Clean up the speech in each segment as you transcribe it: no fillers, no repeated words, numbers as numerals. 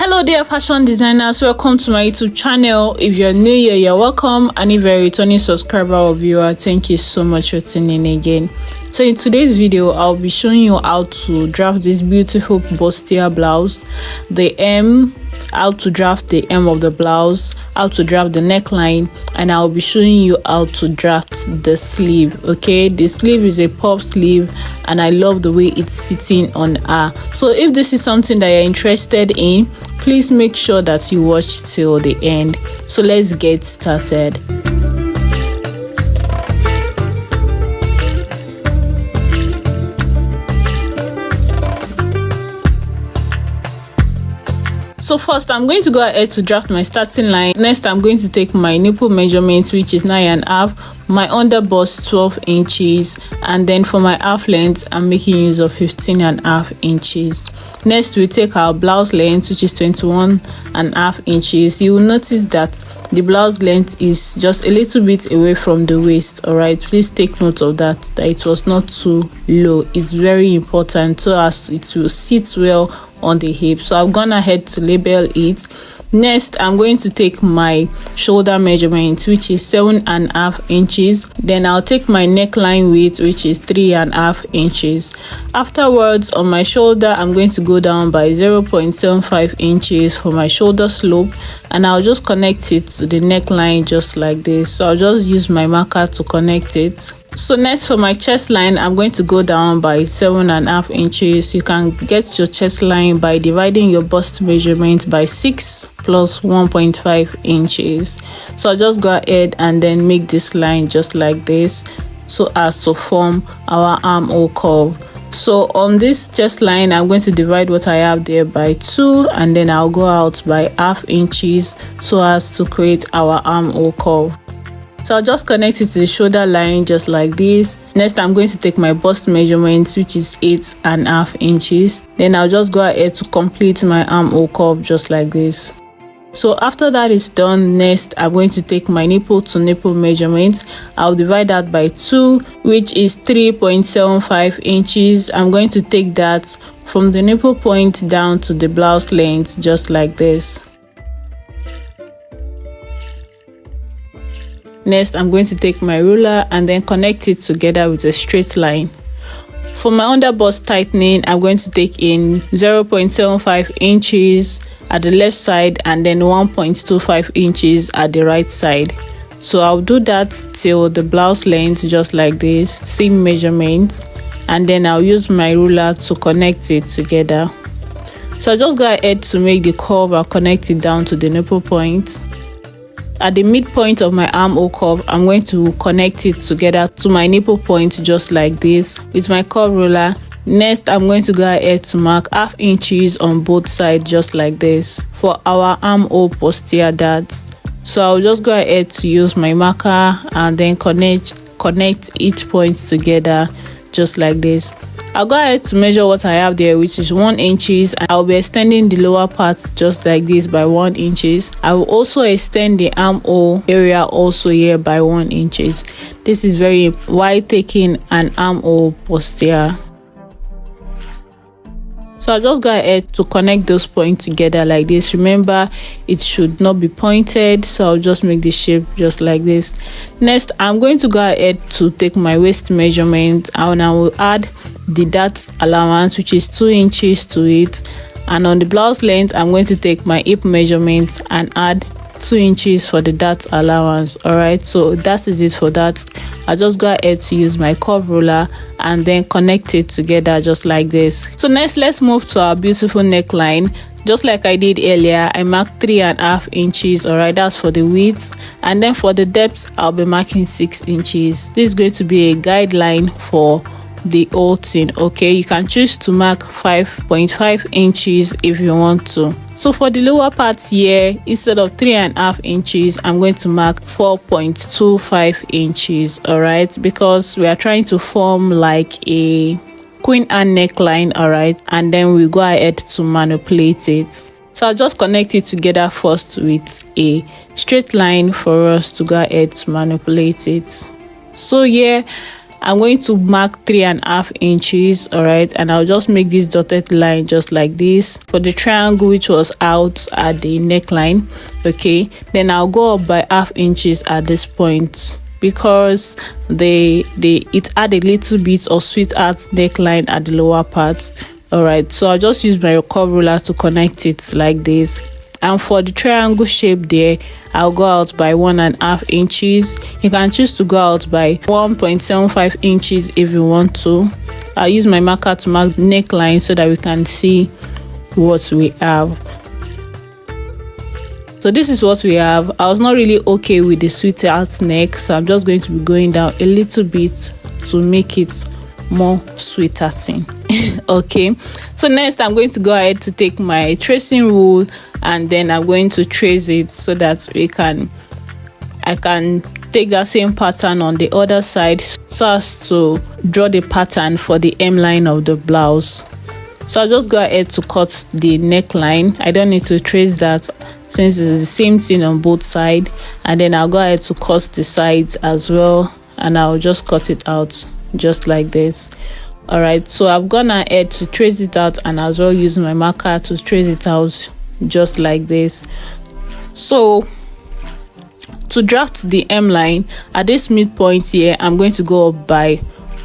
Hello dear fashion designers, welcome to my YouTube channel. If you're new here, you're welcome, and if you're a returning subscriber or viewer, thank you so much for tuning in again. So in today's video, I'll be showing you how to draft this beautiful bustier blouse, the hem, how to draft the hem of the blouse, how to draft the neckline, and I'll be showing you how to draft the sleeve. Okay, the sleeve is a puff sleeve and I love the way it's sitting on her. So if this is something that you're interested in, please make sure that you watch till the end. So let's get started. So first, I'm going to go ahead to draft my starting line. Next, I'm going to take my nipple measurements, which is 9.5, my under bust 12 inches, and then for my half length, I'm making use of 15.5 inches. Next, we take our blouse length, which is 21.5 inches. You will notice that the blouse length is just a little bit away from the waist. All right, please take note of that it was not too low. It's very important so as it will sit well on the hip. So I've gone ahead to label it. Next, I'm going to take my shoulder measurement, which is 7.5 inches. Then I'll take my neckline width, which is 3.5 inches. Afterwards, on my shoulder, I'm going to go down by 0.75 inches for my shoulder slope, and I'll just connect it to the neckline just like this. So I'll just use my marker to connect it. So next, for my chest line, I'm going to go down by 7.5 inches. You can get your chest line by dividing your bust measurement by 6 plus 1.5 inches. So I'll just go ahead and then make this line just like this so as to form our armhole curve. So on this chest line, I'm going to divide what I have there by 2, and then I'll go out by half inches so as to create our armhole curve. So I'll just connect it to the shoulder line just like this. Next, I'm going to take my bust measurement, which is 8.5 inches. Then I'll just go ahead to complete my armhole curve just like this. So after that is done, next I'm going to take my nipple to nipple measurement. I'll divide that by 2, which is 3.75 inches. I'm going to take that from the nipple point down to the blouse length just like this. Next, I'm going to take my ruler and then connect it together with a straight line. For my under bust tightening, I'm going to take in 0.75 inches at the left side and then 1.25 inches at the right side. So I'll do that till the blouse length just like this, same measurements, and then I'll use my ruler to connect it together. So I'll just go ahead to make the curve and connect it down to the nipple point. At the midpoint of my armhole curve, I'm going to connect it together to my nipple point just like this with my curve ruler. Next, I'm going to go ahead to mark half inches on both sides just like this for our armhole posterior darts. So I'll just go ahead to use my marker and then connect each point together just like this. I'll go ahead to measure what I have there, which is 1 inch, and I'll be extending the lower part just like this by 1 inch. I will also extend the armhole area also here by 1 inch. This is very while taking an armhole posterior. So I'll just go ahead to connect those points together like this. Remember, it should not be pointed, so I'll just make the shape just like this. Next, I'm going to go ahead to take my waist measurement and I will add the dart allowance, which is 2 inches to it. And on the blouse length, I'm going to take my hip measurement and add 2 inches for the dart allowance. All right, so that is it for that. I'll just go ahead to use my curve ruler and then connect it together just like this. So next, let's move to our beautiful neckline. Just like I did earlier, I marked 3.5 inches. All right, that's for the width, and then for the depth, I'll be marking 6 inches. This is going to be a guideline for the whole thing. Okay, you can choose to mark 5.5 inches if you want to. So for the lower part here, instead of 3.5 inches, I'm going to mark 4.25 inches. All right, because we are trying to form like a queen Anne neckline. All right, and then we go ahead to manipulate it. So I'll just connect it together first with a straight line for us to go ahead to manipulate it. So here I'm going to mark 3.5 inches, all right, and I'll just make this dotted line just like this for the triangle which was out at the neckline. Okay, then I'll go up by 0.5 inches at this point because it had a little bit of sweetheart neckline at the lower part. All right, so I'll just use my curve ruler to connect it like this. And for the triangle shape there, I'll go out by 1.5 inches. You can choose to go out by 1.75 inches if you want to. I'll use my marker to mark the neckline so that we can see what we have. So this is what we have. I was not really okay with the sweetheart neck, so I'm just going to be going down a little bit to make it more sweethearting. Okay, so next I'm going to go ahead to take my tracing rule, and then I'm going to trace it so that I can take that same pattern on the other side so as to draw the pattern for the hemline of the blouse. So I'll just go ahead to cut the neckline. I don't need to trace that since it's the same thing on both sides, and then I'll go ahead to cut the sides as well, and I'll just cut it out just like this. All right, so I've gone ahead to trace it out and as well use my marker to trace it out just like this. So to draft the hemline at this midpoint here, I'm going to go up by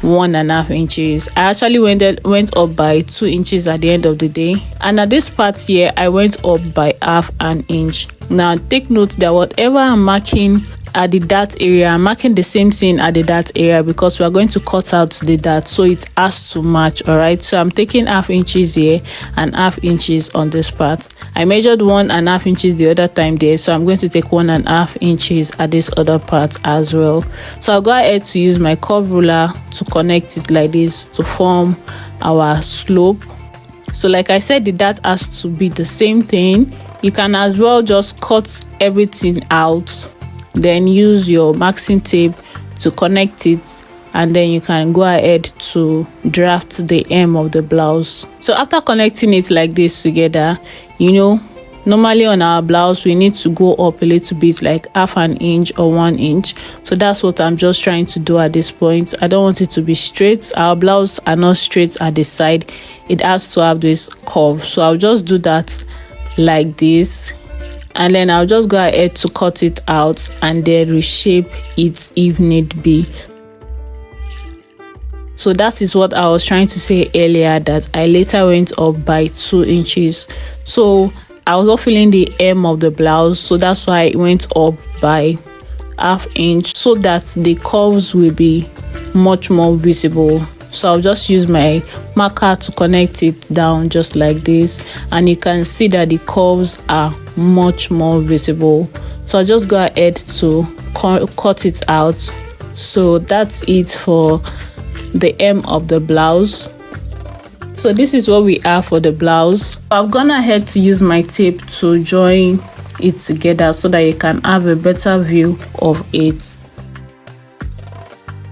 1.5 inches. I actually went up by 2 inches at the end of the day, and at this part here I went up by 0.5 inch. Now take note that whatever I'm marking at the dart area, I'm marking the same thing at the dart area because we are going to cut out the dart, so it has to match. All right, so I'm taking 0.5 inches here and 0.5 inches on this part. I measured 1.5 inches the other time there, so I'm going to take 1.5 inches at this other part as well. So I'll go ahead to use my curve ruler to connect it like this to form our slope. So like I said, the dart has to be the same thing. You can as well just cut everything out, then use your masking tape to connect it, and then you can go ahead to draft the hem of the blouse. So after connecting it like this together, normally on our blouse we need to go up a little bit, like 0.5 inch or 1 inch. So that's what I'm just trying to do at this point. I don't want it to be straight. Our blouse are not straight at the side, it has to have this curve. So I'll just do that like this, and then I'll just go ahead to cut it out and then reshape it if need be. So that is what I was trying to say earlier, that I later went up by 2 inches. So I was not feeling the hem of the blouse, so that's why I went up by 0.5 inch so that the curves will be much more visible. So I'll just use my marker to connect it down just like this, and you can see that the curves are much more visible. So I'll just go ahead to cut it out. So that's it for the hem of the blouse. So this is what we have for the blouse. I've gone ahead to use my tape to join it together so that you can have a better view of it.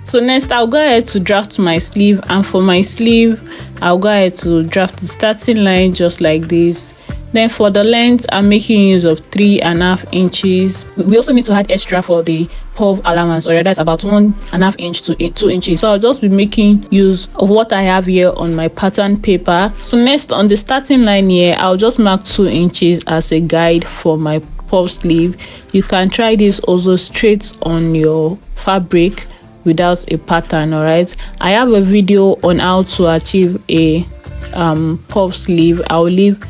So next I'll go ahead to draft my sleeve, and for my sleeve I'll go ahead to draft the starting line just like this. Then for the length, I'm making use of 3.5 inches. We also need to add extra for the curve allowance, or that's about 1.5 inch to 2 inches. So I'll just be making use of what I have here on my pattern paper. So next on the starting line here, I'll just mark 2 inches as a guide for my puff sleeve. You can try this also straight on your fabric without a pattern. All right, I have a video on how to achieve a puff sleeve. I'll leave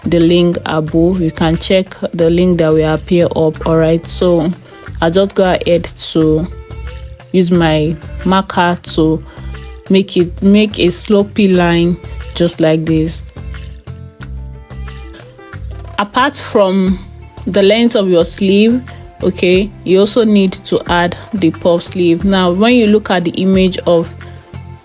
the link above. You can check the link that will appear up. All right, so I'll just go ahead to use my marker to make a slopy line just like this. Apart from the length of your sleeve, okay, you also need to add the puff sleeve. Now when you look at the image of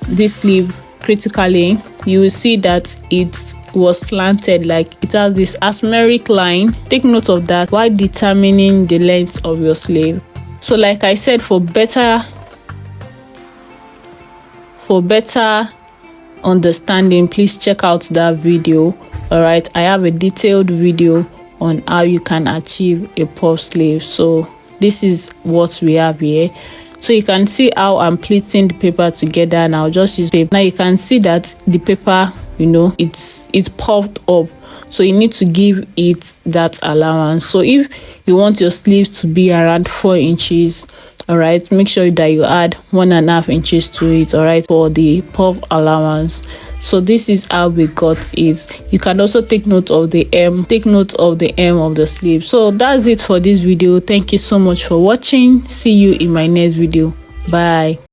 this sleeve critically, you will see that it was slanted, like it has this asymmetric line. Take note of that while determining the length of your sleeve. So like I said, for better understanding, please check out that video. All right, I have a detailed video on how you can achieve a puff sleeve. So this is what we have here. So you can see how I'm pleating the paper together, and I'll just use tape. Now you can see that the paper, it's puffed up, so you need to give it that allowance. So if you want your sleeve to be around 4 inches, all right, make sure that you add 1.5 inches to it, all right, for the puff allowance. So this is how we got it. You can also take note of the hem of the sleeve. So that's it for this video. Thank you so much for watching. See you in my next video. Bye.